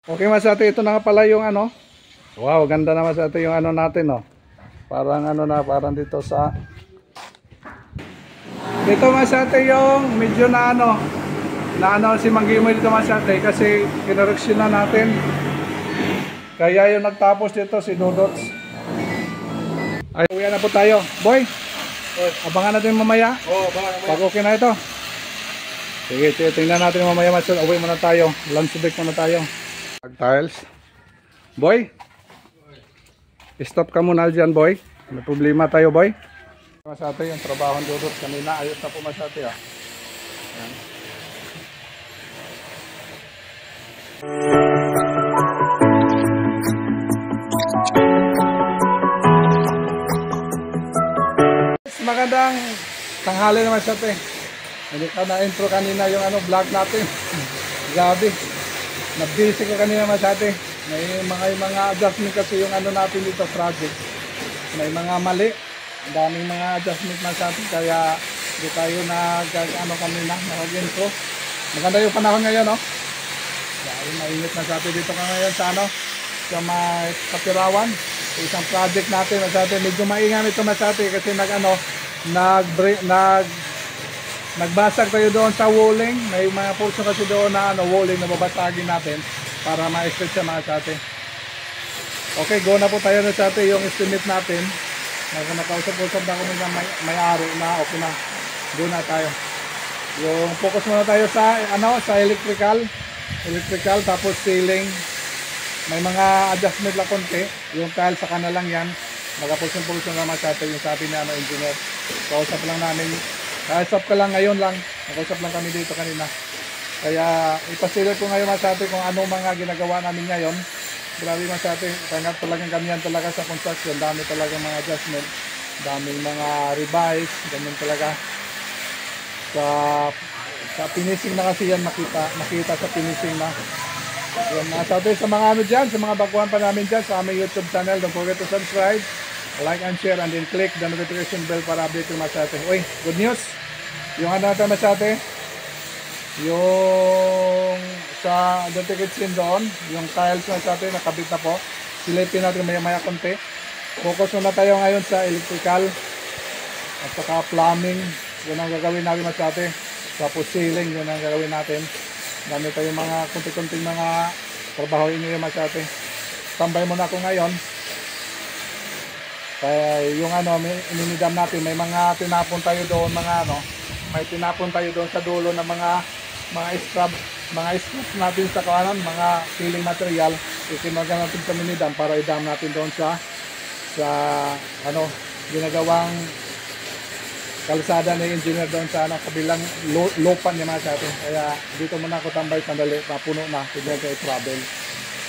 Okay masate, ito na nga pala yung ano. Wow, ganda na masate yung ano natin, no. Parang ano na, parang dito sa dito masate yung medyo na ano si Manggimo dito masate kasi kinoreksyon na natin. Kaya yung nagtapos dito si Dodots. Ay, uwi na po tayo. Boy, abangan natin mamaya. Pag okay na ito. Sige, tingnan natin mamaya masate. Uwi muna tayo. Lunch break muna tayo. Tiles. Boy, stop ka muna dyan, boy. May problema tayo, boy. Masate yung trabaho ng Dodot kanina. Ayos na po masate, ah. Yan. Magandang tanghali naman masate. Hindi ka na-intro kanina yung ano, vlog natin. Grabe. Na-busy ko kanina masate. May mga adjustment kasi yung ano natin dito project. May mga mali. Ang daming mga adjustment masate kaya hindi tayo ano kanina nakag-intro. Maganda yung panahon ngayon, no? Dahil mainit masate dito ka ngayon sa ano, sa may Kapirawan. Isang project natin masate. Medyo maingan ito masate kasi nagbasag tayo doon sa walling. May mga portion kasi doon na walling na babasagin natin para ma-stretch siya mga sate. Okay, go na po tayo na sate yung estimate natin. Nakausap-usap na kami ng may-ari na okay na. Go na tayo. Yung focus muna tayo sa sa electrical tapos ceiling. May mga adjustment lang konti. Yung tile sa kana lang yan. Nagapulsun-pulsun naman sa atin yung sabi na engineer. Kausap lang namin. Kausap ka lang ngayon lang. Nakausap lang kami dito kanina. Kaya ipasilir ko ngayon sa atin kung anong mga ginagawa namin ngayon. Grabe sa atin. Talagang ganyan talaga sa construction. Dami talaga mga adjustment. Daming mga revise. Ganyan talaga. Sa finishing na kasi yan makita sa finishing na. Yan, sa mga ano dyan, sa mga baguhan pa namin dyan sa aming YouTube channel, don't forget to subscribe, like and share, and then click the notification bell para update yung masate. Uy, good news! Yung ano natin masate, yung sa Dante Kitchen doon, yung tiles masate, nakabit na po. Silipin natin maya konti. Focus muna tayo ngayon sa electrical at saka plumbing. Yun ang gagawin natin masate. Tapos ceiling, yun ang gagawin natin. Dami tayong mga kunti-kunting mga trabaho inyo yung masate. Tambay muna ako ngayon. Kaya yung ininidam natin, may mga tinapon tayo doon, may tinapon tayo doon sa dulo ng mga scrap natin sa kawanan, mga filling material. Ikinagan natin sa minidam para idam natin doon sa ginagawang kalsada ni engineer doon sa kabilang lupan niya mga sa atin. Kaya dito muna ako tambay sandali, mapuno na, hindi kayo travel.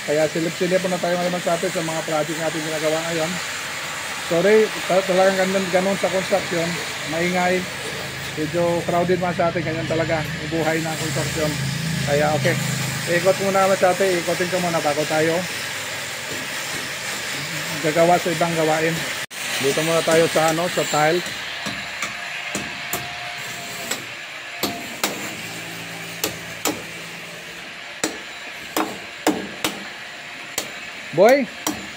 Kaya silip-silip na tayo ngayon sa atin sa mga project natin ginagawa ngayon. Sorry, talagang ganun sa construction, maingay, medyo crowded mga sa atin, ganyan talaga, buhay na construction. Kaya okay, ikot muna mga sa atin, ikotin ko muna bago tayo gagawa sa ibang gawain. Dito muna tayo sa sa tile. Boy.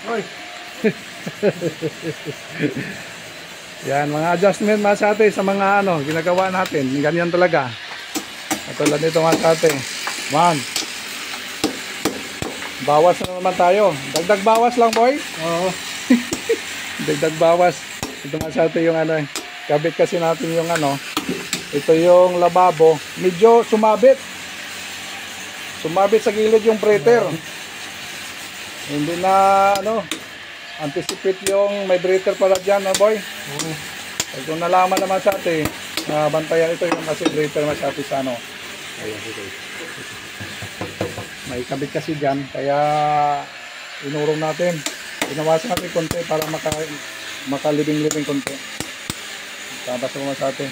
Oy. Yan, mga adjustment mga sa atin sa mga ginagawa natin. Ganyan talaga. Katulad nito mga sa atin. Bawas na naman tayo. Dagdag bawas lang, boy. Oo. Dagdag bawas. Ito mga sa atin yung kabit kasi natin yung ito yung lababo. Medyo sumabit. Sumabit sa gilid yung breather. Hindi na anticipate yung may breather pala dyan, boy. Kung nalaman naman sa atin, bantayan ito yung kasi breather mas atin sa Ayan, ito. May kabit kasi dyan, kaya inurong natin. Inawasan natin konti para makalibing-libing konti. Tabas mo sa atin.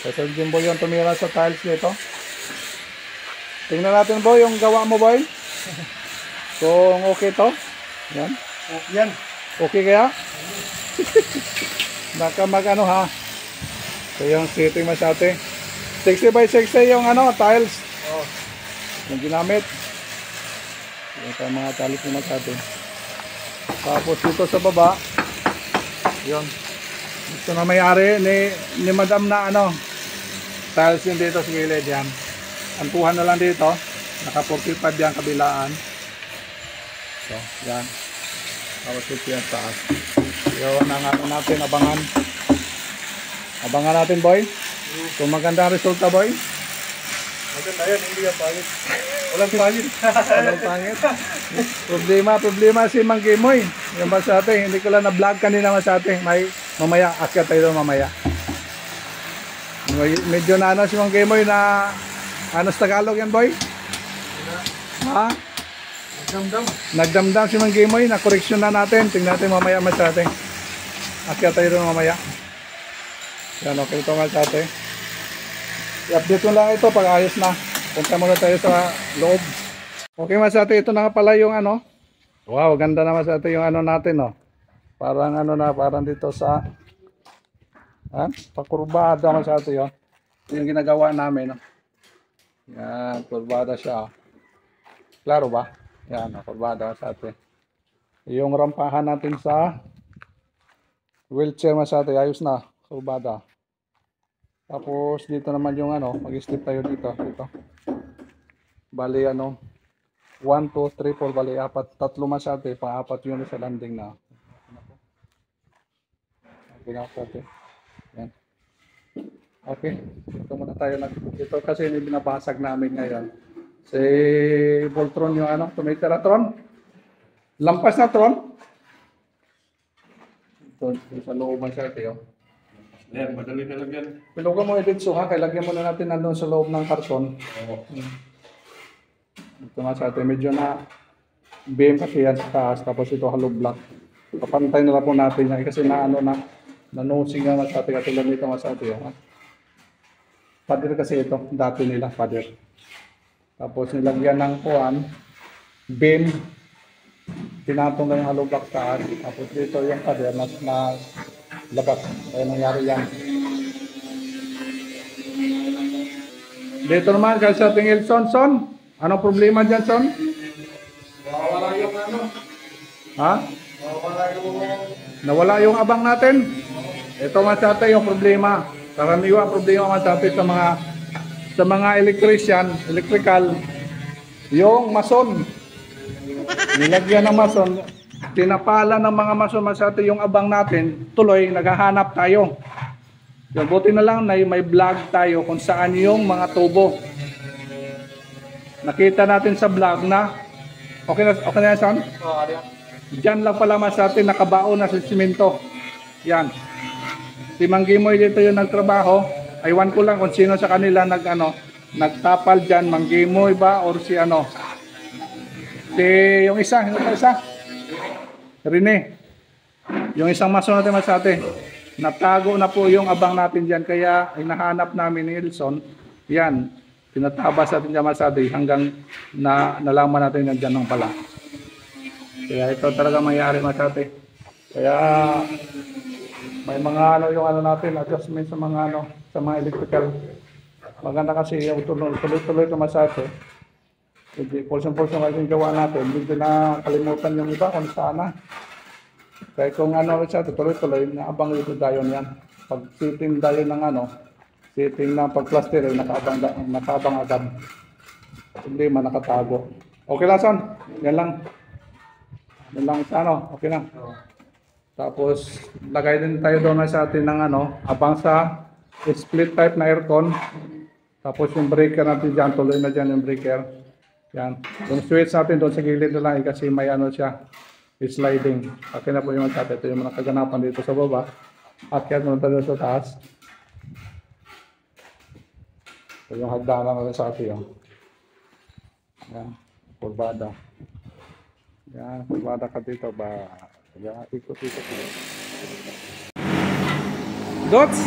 Kasi Jimbo yung tumira sa tiles dito. Tingnan natin, boy, yung gawa mo, boy. Kung okay to. Yan. Yan. Okay kaya? Baka ha. So yung sitting masyate. 60 by 60 yung tiles. Oh. yung ginamit. Yan tayo mga talis naman sa atin. Tapos dito sa baba, yun. Ito na may-ari ni madam na ano, tiles yun dito sa gilid yan. Antuhan na lang dito. Naka 45 yan kabilaan. So, yan. Tapos ito yan taas. Yun ang ano natin, abangan. Abangan natin, boy. Kung maganda ang resulta, boy. Maganda yan, hindi yan pangit. Walang pangit. Walang pangit. Problema si Mang Gimoy. Yung Masate, hindi ko lang na-vlog kanina Masate. Mamaya, akyat tayo doon mamaya. Medyo na ano si Mang Gimoy na ano sa Tagalog yan, boy? Ha? Nagdamdam. Nagdamdam si Mang Gimoy, na-correction na natin. Tingnan natin mamaya Masate. Akyat tayo doon mamaya. Yan, okay ito Masate. I-update mo lang ito pag ayos na. Punta muna tayo sa loob. Okay Masate, ito na nga pala yung ano. Wow, ganda na Masate yung ano natin, no. Parang ano na, parang dito sa pakurbada Masate, oh. Ito yung ginagawa namin, no. Yan, kurbada siya, oh. Klaro ba? Yan, kurbada Masate. Yung rampahan natin sa wheelchair Masate, ayos na, kurbada. Tapos dito naman yung ano, mag-step tayo dito. Bali ano, 1, 2, 3, 4, bali 4, 3 Masate, pang-4 yun sa landing na. Okay na Masate. Yan. Okay, ito muna tayo. Ito kasi yung binabasag namin ngayon. Si Voltron yung ano, tumitira Tron. Lampas na Tron. Ito sa loob Masate, oh. Yan, madali na lang yan. Pilugan mo editso ha, kaya lagyan muna natin nandun sa loob ng karton. Ito Masate, medyo na beam kasi yan sa taas, tapos ito hollow block. Papantay na lang po natin yan kasi na ano na nanusing nga Masate, katulad nito Masate. Ha? Pader kasi ito, dati nila pader. Tapos nilagyan ng kuhan, beam, tinatong na yung hollow block taas, tapos dito yung pader na labas. Kaya nangyari yan. Dito naman kasi sa tingil Son. Anong problema dyan, Son? Nawala yung ano. Ha? Nawala yung abang natin. Ito Masate yung problema. Karaniwang problema Masate sa mga electrical, yung mason. Nilagyan ng mason, tinapala ng mga mason Masate yung abang natin, tuloy naghahanap tayo. Yung buti na lang na may vlog tayo kung saan yung mga tubo. Nakita natin sa vlog na okay na yan, Son? Diyan lang pala Masate nakabaon na sa simento. Yan. Si Mang Gimoy dito yung nagtrabaho. Aywan ko lang kung sino sa kanila nagtapal diyan, Mang Gimoy ba or si ano? Yung isa, Rene. Yung isang maso natin Masate, natago na po yung abang natin diyan kaya hinahanap namin ni Wilson. Yan, tinatabas natin diyan Masate hanggang nalaman natin na diyan lang pala. Kaya ito talaga mangyari Masate. Kaya may mga yung natin adjustment sa mga electrical. Maganda kasi yung tuloy-tuloy ito Masate. Hindi, pulsong-pulsong kasi yung gawa natin. Hindi na kalimutan yung iba kung saan na. Kaya kung siya, tuloy-tuloy, naabang ito dayon yan. Pag sitting dayon ng sitting na pag-plaster, nakabang agad. Hindi man nakatago. Okay lang, Son. Yan lang. Yan lang sa okay na. Tapos, lagay din tayo doon sa atin ng abang sa split type na aircon. Tapos yung breaker natin dyan, tuloy na dyan yung breaker. Yan. Yung switch natin doon sa gilid na lang kasi may siya, sliding. Okay na po yung Masate. Ito yung mga kaganapan dito sa baba. Akyat muna tayo sa taas. Ito yung hagdanan natin sa atin. Yan. Kurbada. Yan. Kurbada ka dito ba? Yan. Ikot-ikot. Dots?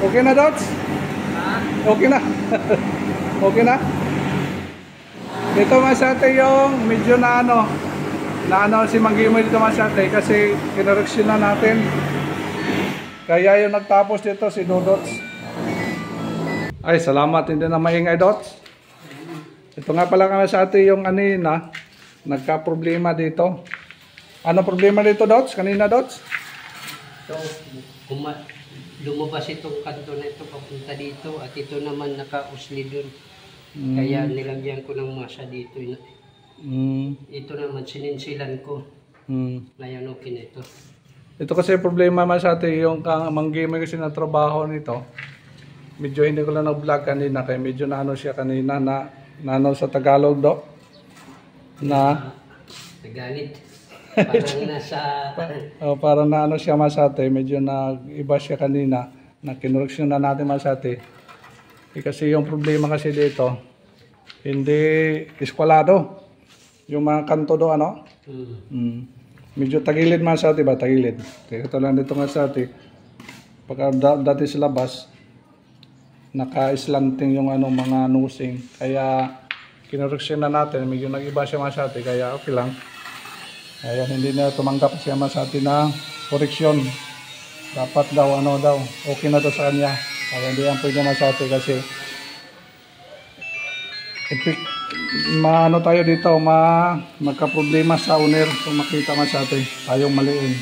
Okay na, Dots? Okay na. Okay na? Dito Masate yung medyo na si Mang Gimoy dito Masate kasi kinoreksyon na natin. Kaya yung nagtapos dito si Dodots. Ay, salamat, hindi na maingay Dots. Ito nga pala kami sa atin yung kanina, nagka-problema dito. Ano problema dito, Dots? Kanina, Dots? So, lumabas itong kanto na ito papunta dito at ito naman naka-usli dun. Kaya nilagyan ko ng masa dito. Ito naman sininsilan ko. Ngayon okay na ito. Ito kasi problema man sa atin, yung manggamer kasi na trabaho nito. Medyo hindi ko lang na-vlog kanina, kaya medyo naano siya kanina na ano sa Tagalog do? Na nagalit. Parang nasa parang naano siya masate, medyo nag-iba siya kanina, na kinurksyon na natin masate. Kasi yung problema kasi dito, hindi eskwalado. Yung mga kanto do ano? Medyo tagilid masate ba? Tagilid. Kaya ito lang dito nga sa atin. Pagka dati sa labas, naka-slanting yung ano, mga nosing. Kaya kinurksyon na natin, medyo nag-iba siya masate, kaya okay lang. Ayan, hindi na tumanggap siya masate na koreksyon. Dapat daw, ano daw, okay na to sa kanya. Kaya hindi yan pwede masate kasi maano tayo dito, magka-problema sa owner kung makita masate. Tayong maliin.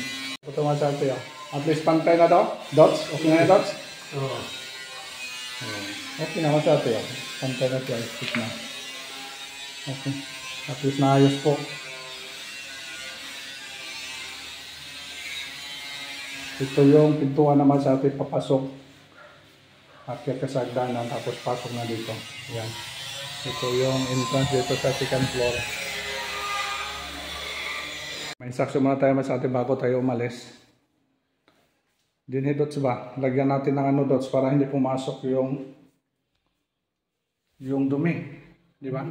Ito masate, oh. At least pantay na daw. Dots? Okay na Dots? Oo. Okay na masate, oh. Pantay na siya. Stick na. Okay. At least naayos po. Ito yung pintuan naman sa atin papasok. Akyat ka sa hagdanan tapos pasok na dito. Yan. Ito yung entrance dito sa second floor. May instruction muna tayo sa atin bago tayo umalis. Dinhi dots ba? Lagyan natin ng ano dots para hindi pumasok yung dumi. Di ba?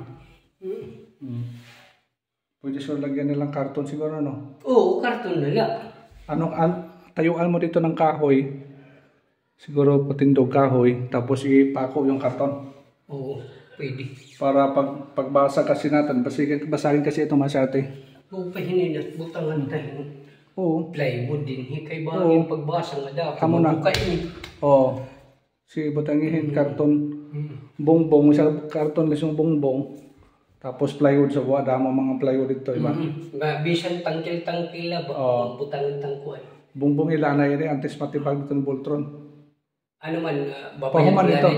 Pwede sure lagyan nilang karton siguro, no? Oo, karton na lang. Tayuan mo dito ng kahoy, siguro patindog kahoy, tapos ipako yung karton. Oo, pwede. Para pagbasa kasi natin, basahin kasi ito masate. Oo, pahinin at butangan tayo. Oo. Plywood din. Hikay ba yung pagbasa nga daw? Kamo na. Oo. Si butangihin karton, bongbong, sa karton mismo bongbong. Tapos plywood sa buwa, damo mga plywood dito, iba? Bisan tangkil-tangkil ba? Butangan tangkuan. Bongbong ilanay yan, antes matibag dito ng Voltron. Ano man, pahuman dito.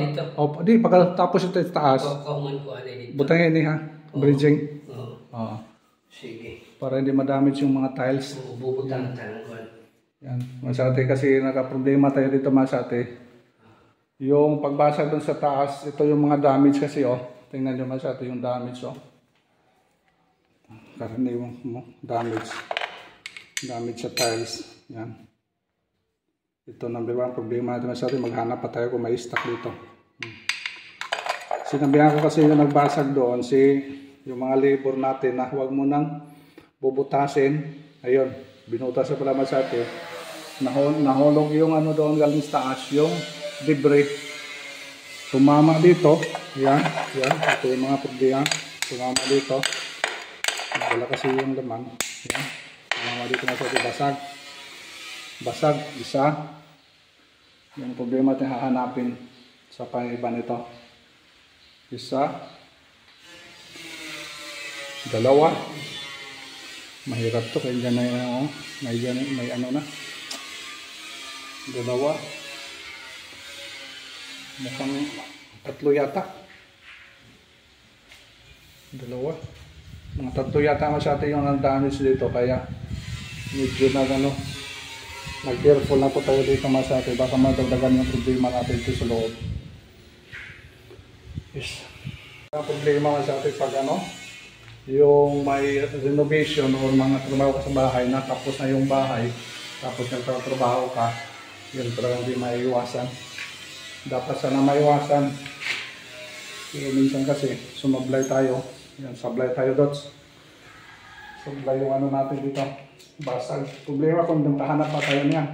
Di, pagkatapos ito sa taas. Pahuman ko alay dito. Butangin ini ha, bridging. Oo. Sige. Para hindi madamage yung mga tiles. Bubutangan ko. Yan. Masate kasi nakaproblema tayo dito masate. Yung pagbasag dun sa taas, ito yung mga damage kasi oh. Tingnan nyo masate yung damage oh. Karani mo, damage. Damage sa tiles. Yan. Ito number 1 problema natin masate. Maghanap pa tayo kung may stock dito. Sinabihan ko kasi yung nagbasag doon yung mga labor natin na huwag mo nang bubutasin. Ayun, binutas sa pala masate. Nahulog yung ano doon galing sa taas, yung debris. Tumama dito. Yan. Ito yung mga problema. Tumama dito. Wala kasi yung laman. Yan. Tumama dito masate. Basag. Isa. Yung problema natin hahanapin sa pang-iba nito. Isa. Dalawa. Mahirap to kaya dyan na may ano na. Dalawa. Mukhang tatlo yata. Dalawa. Mga tatlo yata masyado yung damage dito kaya medyo nag-careful na po tayo dito masyado. Baka madagdagan yung problema natin dito sa loob. Yes. Ang problema masyado pag yung may renovation o mga trabaho ka sa bahay na tapos na yung bahay tapos nagtatrabaho ka, yun talagang hindi maiiwasan. Dapat sana maiwasan. Minsan kasi sumablay tayo. Yan, sablay tayo dots. Sablay yung ano natin dito. Basag. Problema kung makahanap pa tayo niya.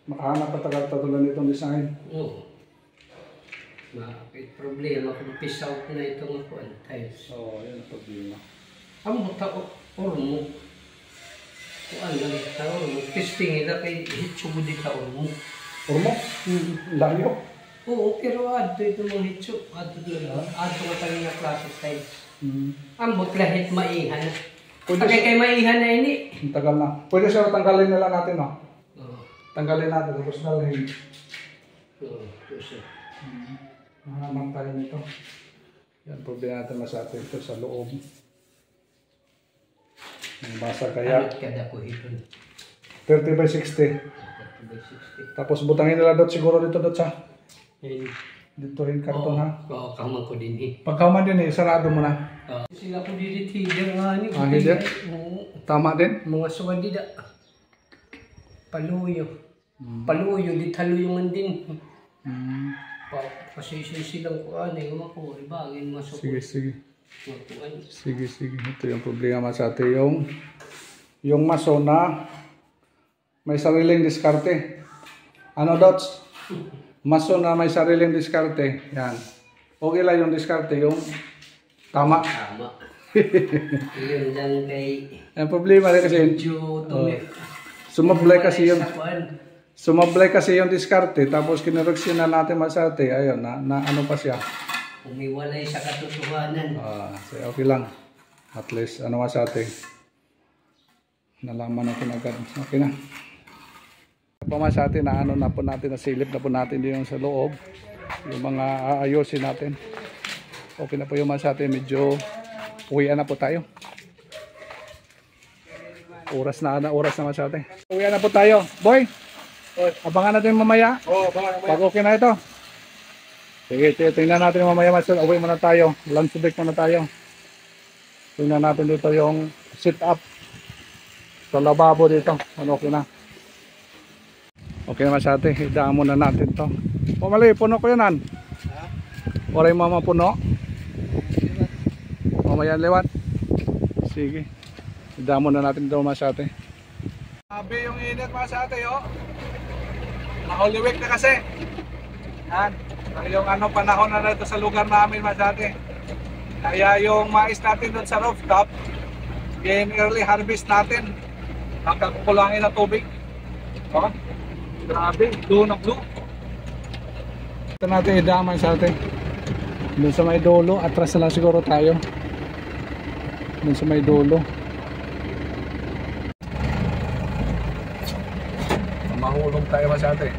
Makahanap pa tayo tulad nitong design. Oo. May problema kung piece out na itong tiles. Oo, yan ang problema. Ang tao, ormo. Kung ano, ormo. Pisting ila kay hitsubod di ka ormo. Ormo? Layo. Oo, pero adto ito mga hitso. Adto nga tayo nga klase style. Ambot lahit maihan. Pwede Pagkay kay maihan na ini. Ang tagal na. Pwede siya tanggalin na lang natin, no? Oo. Tanggalin natin. Tapos na lang. Oo, ito siya. Mahamang tayo nito. Yan, problema natin masate ito sa loob. Ang basa kaya. Ano kada ko ito? 30 by 60. 30 by 60. Tapos butangin nila dot siguro dito dot sa. Yan. Dito rin karton ha. Oo, kamang ko din eh. Pagkaman din sarado mo na. Sila ko dito header nga ni. Header? Oo. Tama din. Mga suwan dida. Paluyo. Paluyo, di taluyungan din. Pasisyon silang kuhan eh. Umako, ibagin masukot. Sige, sige. Makuhan. Sige, sige. Ito yung problema sa atin. Yung maso na may sariling diskarte. Ano dots? Maso na may sariling diskarte. Yan. Okay lang yung diskarte. Yung tama. Tama. Yun lang kay... Ang problema rin kasi Medyo tumi. sumablay kasi yung diskarte. Tapos kinereksyon na natin masate. Ayun, na ano pa siya. Umiwalay sa katotohanan. So okay lang. At least ano masate. Nalaman natin agad. Okay na. Pamasate na ano na po natin, nasilip na po natin yung sa loob. Yung mga aayusin natin. Okay na po yung masate. Medyo uwian na po tayo. Oras na masate. Uwian na po tayo. Boy, abangan natin mamaya. Pag okay na ito. Sige, tingnan natin mamaya masate. Uwi muna tayo. Lunch break muna tayo. Tingnan natin dito yung sit up sa lababo dito. Ano okay na. Okay naman sa atin, idaan muna natin to. Pamali, puno ko yun, Oray mama puno. Mamaya lewat. Sige. Idaan muna natin ito mga sa atin. Sabi yung init mga sa atin, Na-Holy Week na kasi. Yan. Yung panahon na dito sa lugar namin mga sa atin. Kaya yung mais natin doon sa rooftop, yung early harvest natin, magkakulangin na tubig. Grabe, doon ang blue. Ito natin idamay sa atin. Doon sa may dulo, atras na lang siguro tayo. Doon sa may dulo. Mahulog tayo sa atin.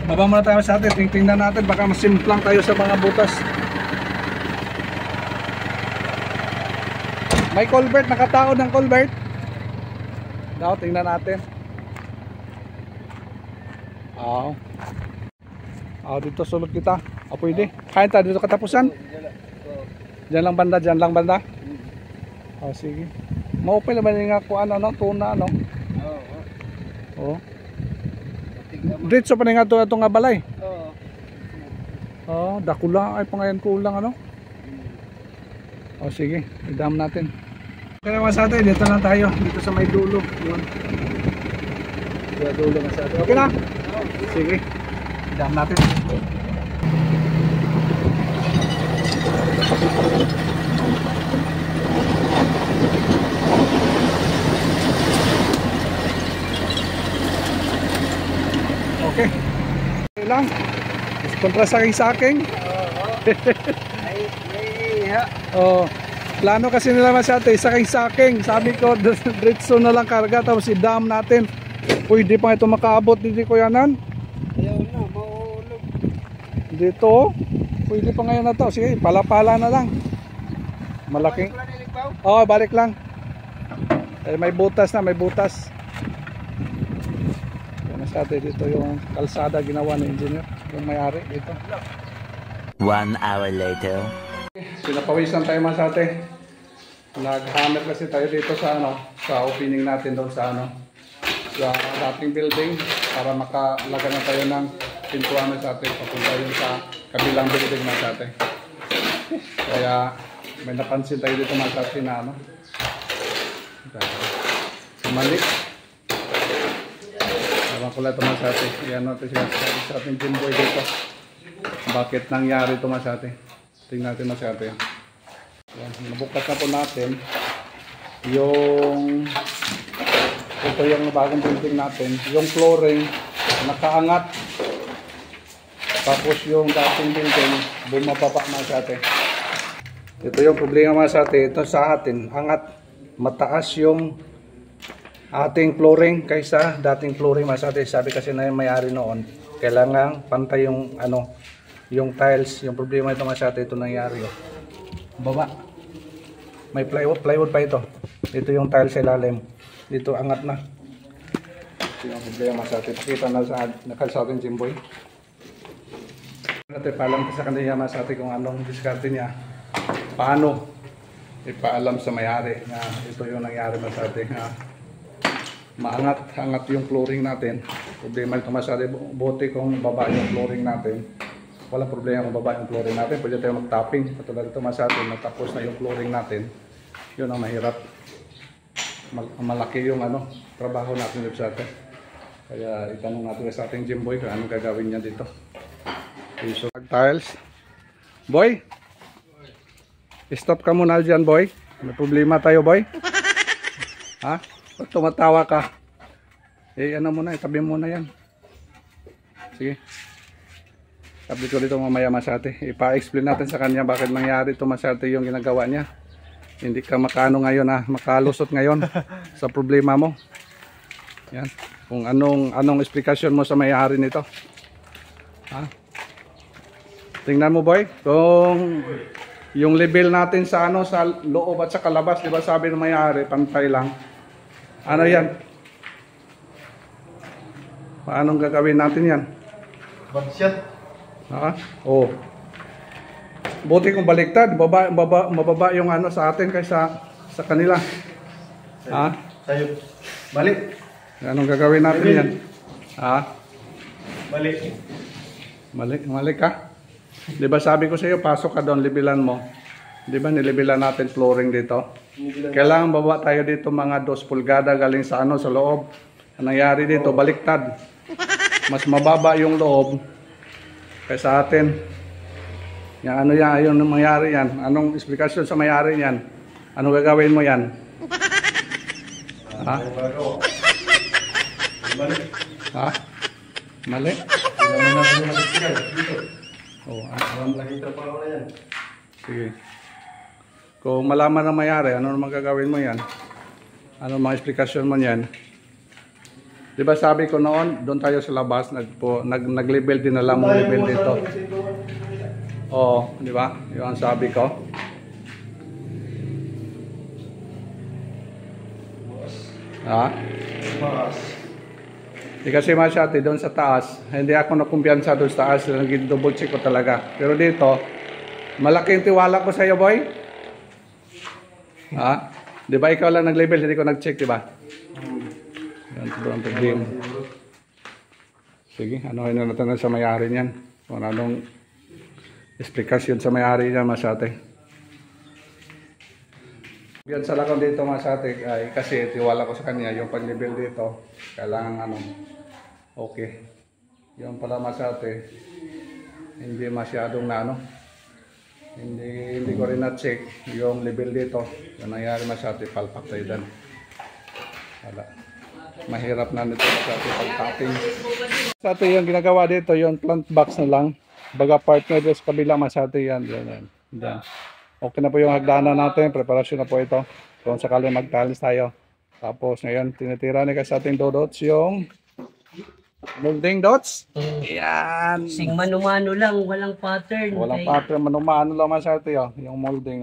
Baba muna tayo sa atin, tingnan natin, baka masimplang tayo sa mga butas. May culvert, nakataon ng culvert. Daw, tingnan natin. Dito sulot kita. Pwede. Kain tayo dito katapusan. Diyan lang banda. Sige. Maupay naman yung nga kung tuna, Oo. Dito pa nga ito nga balay. Dakula. Ay, pangayan kulang, sige. Idam natin. Kaya mga sa atin, dito na tayo. Dito sa may dulo. Yun. Dulo na sa atin. Okay na? Sige. Idam natin. Okay. Okay lang. Kontra saking-saking. Plano kasi nila masyate, saking-saking. Sabi ko, diretso na lang karga, tapos idam natin. Pwede pa ito makaabot dito ko yanan. Ayaw na, maulog. Dito, pwede pa ngayon na to. Sige, pala-pala na lang. Malaking. Balik lang. May butas na, may butas. Masyate dito yung kalsada ginawa ng engineer, yung may-ari dito. 1 hour later. Pinapawisan tayo masyate. Nag-hammer kasi tayo dito sa sa opening natin doon sa sa dating building para makalaga na tayo ng pintuan masyate papunta yun sa kabilang building masyate. Kaya may napansin tayo dito masyate na malik. Kulay ito masyate. Yan natin siya sa ating Jimboy dito. Bakit nangyari ito masyate? Tingnan natin masyate. Yan. Nabukas na po natin yung ito yung bagong building natin. Yung flooring nakaangat. Tapos yung dating building, bumababa mga sate. Ito yung problema mga sate. Ito sa atin, angat, mataas yung ating flooring kaysa dating flooring mga sate. Sabi kasi na yung may-ari noon, kailangan pantay yung ano, yung tiles. Yung problema ito mga sate, ito nangyari. Oh. Baba. May plywood pa ito. Ito yung tiles sa ilalim. Dito angat na. Ito yung problema sa atin. Pakita na sa atin Jimboy. Natin paalam sa kanila mas atin kung anong diskarte niya. Paano ipaalam sa may-ari na ito yung nangyari mas atin. Maangat yung flooring natin. Problema ito mas atin. Buti kung baba yung flooring natin. Walang problema kung baba yung flooring natin. Pwede tayo mag-topping. Patulad ito mas atin. Matapos na yung flooring natin. Yun ang mahirap. Malaki yung ano, trabaho natin dito sa atin. Kaya itanong natin sa ating Jimboy kung anong gagawin niya dito. So, tiles. Boy, stop ka muna dyan, boy. May problema tayo, boy. Ha? Ba't tumatawa ka? Eh, ano muna, itabi mo na yan. Sige. Tabi ko dito mamaya masate. Ipa-explain natin sa kanya bakit nangyari ito masate yung ginagawa niya. Hindi ka makaano ngayon makalusot ngayon sa problema mo. Yan. Kung anong explanation mo sa may-ari nito. Ha? Tingnan mo boy, kung yung level natin sa sa loob at sa kalabas, 'di ba sabi ng may-ari, pantay lang. Ano 'yan? Paano gagawin natin 'yan? Bagsyat. Ha? Oh. Buti kung baliktad, mababa yung sa atin kaysa sa kanila. Ha? Sayo. Balik. Anong gagawin natin yan? Ha? Balik. Malik ka? Di ba sabi ko sa iyo, pasok ka doon, levelan mo. Di ba nilevelan natin flooring dito? Kailangan baba tayo dito mga 2 pulgada galing sa sa loob. Ang nangyari dito, baliktad. Mas mababa yung loob kaysa atin. Yan, ano yan, ayun ang mangyari yan. Anong explanation sa mayari yan? Anong gagawin mo yan? Ha? Ha? Mali? Oh, sige. Kung malaman ang mayari, ano naman gagawin mo yan? Ano mga explanation mo yan? Di ba sabi ko noon, doon tayo sa labas, nag-level din na lang mo level dito. Oo, di ba? Yung ang sabi ko. Ha? Di kasi masyati doon sa taas, hindi ako nakumpiyansa doon sa taas, double check ko talaga. Pero dito, malaking tiwala ko sa iyo, boy. Ha? Di ba ikaw lang nag-level, hindi ko nag-check, di ba? Yan, ito ang problema. Sige, ano na natin sa may-ari niyan? Kung anong explanation sa may-ari niya, masate. Yan sa lakon dito, masate, ay kasi tiwala ko sa kanya, yung pag-level dito, kailangan okay. Yung pala masate, hindi masyadong hindi ko rin na-check yung level dito. Yung nangyari masate, palpak tayo dyan. Wala. Mahirap na nito masate pag-tapping. Masate yung ginagawa dito, yung plant box na lang. Baga partner sa kabila masate yan. Yan. Okay na po yung hagdanan natin. Preparasyon na po ito. Kung sakali mag-tiles tayo. Tapos ngayon tinitira ni sa ating dodots yung molding dots. Yan. Sing mano-mano lang, walang pattern. Walang pattern. Mano-mano lang masate yung molding.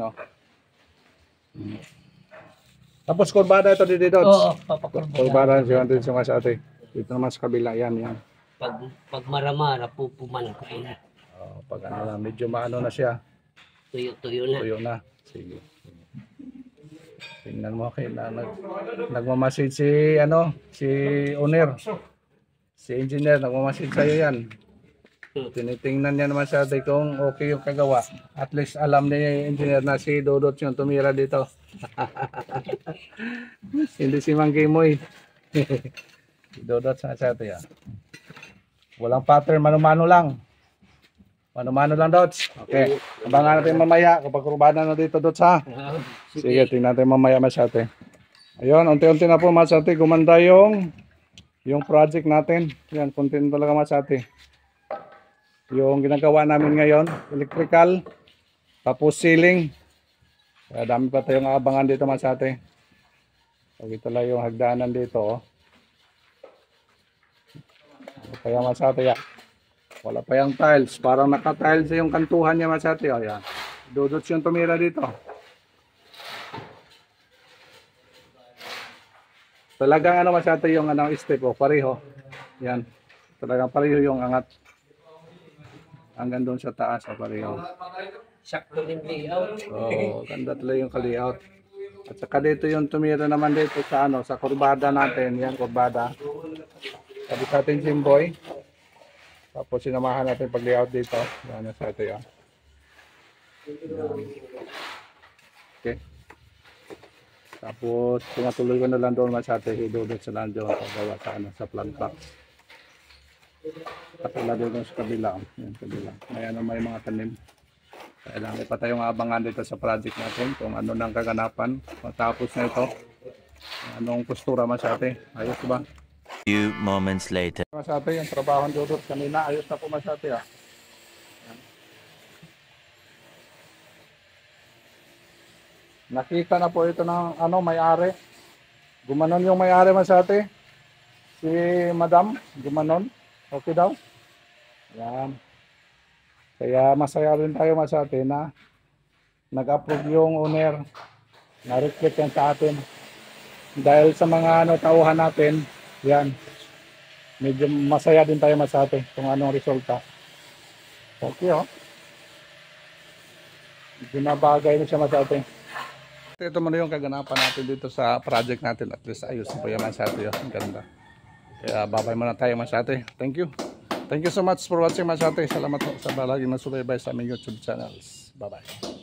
Tapos kurbada ito dito dots. Oo, papakurbada. Kurbada siya din sa masate. Dito naman sa kabila yan. Pag maramara, pupuman ko na. Pag medyo maano na siya. Tuyo-tuyo na. Tuyo na. Sige. Tingnan mo nagmamasid si owner. Si engineer, nagmamasid sa'yo yan. Tinitingnan niya naman sa atin kung okay yung kagawa. At least alam niya yung engineer na si Dodot yung tumira dito. Hindi si Mang Kimoy. Si Dodot sa atin. Walang pattern, mano-mano lang. Mano-mano lang, Dots. Okay. Abangan natin mamaya kapag kurbada na dito, Dots, ha? Sige, tingnan natin mamaya masate. Ayun, unti-unti na po masate. Gumanda yung project natin. Yan, konti talaga masate. yung ginagawa namin ngayon, electrical, tapos ceiling. Kaya dami pa tayong abangan dito Masate. So, ito lang yung hagdanan dito. Oh. Kaya Masate yan. Wala pa yung tiles. Parang naka-tiles yung kantuhan niya Masate. Oh, yan. Dudots yung tumira dito. Talagang ano Masate yung step oh, pareho. Yan. Talagang pareho yung angat. Hanggang doon sa taas oh, pareho. Sakto ng layout. Oh, ganda talaga yung layout. At saka dito yung tumira naman dito sa sa kurbada natin. Yan, kurbada. Sabi sa atin Jimboy. Tapos sinamahan natin pag-layout dito. Yan sa ito yan. Okay. Tapos pinatuloy ko na lang doon Masate. Idudot sa lang doon. Pagawa sa plant box. Katulad doon sa kabila. Yan, kabila. May mga tanim. Kailangan pa tayong abangan dito sa project natin kung ano nang kaganapan matapos na ito. Anong postura Masate? Ayos ba? Few moments later. Masate, yung trabaho dudot kanina, ayos na po Masate ah. Nakita na po ito ng may-ari. Gumanon yung may-ari Masate. Si Madam, gumanon. Okay daw? Yan. Kaya masaya rin tayo Masate na nag-approve yung owner. Na-reflect yan sa atin. Dahil sa mga tauhan natin, yan. Medyo masaya din tayo Masate kung anong resulta. Okay oh. Medyo nabagay na siya Masate. Ito muna yung kaganapan natin dito sa project natin. At least ayos po yung Masate. Oh. Ang ganda. Kaya babay muna tayo Masate. Thank you. Thank you so much for watching Masate. Salamat po sa palaging nasubaybay sa aming YouTube channels. Bye-bye.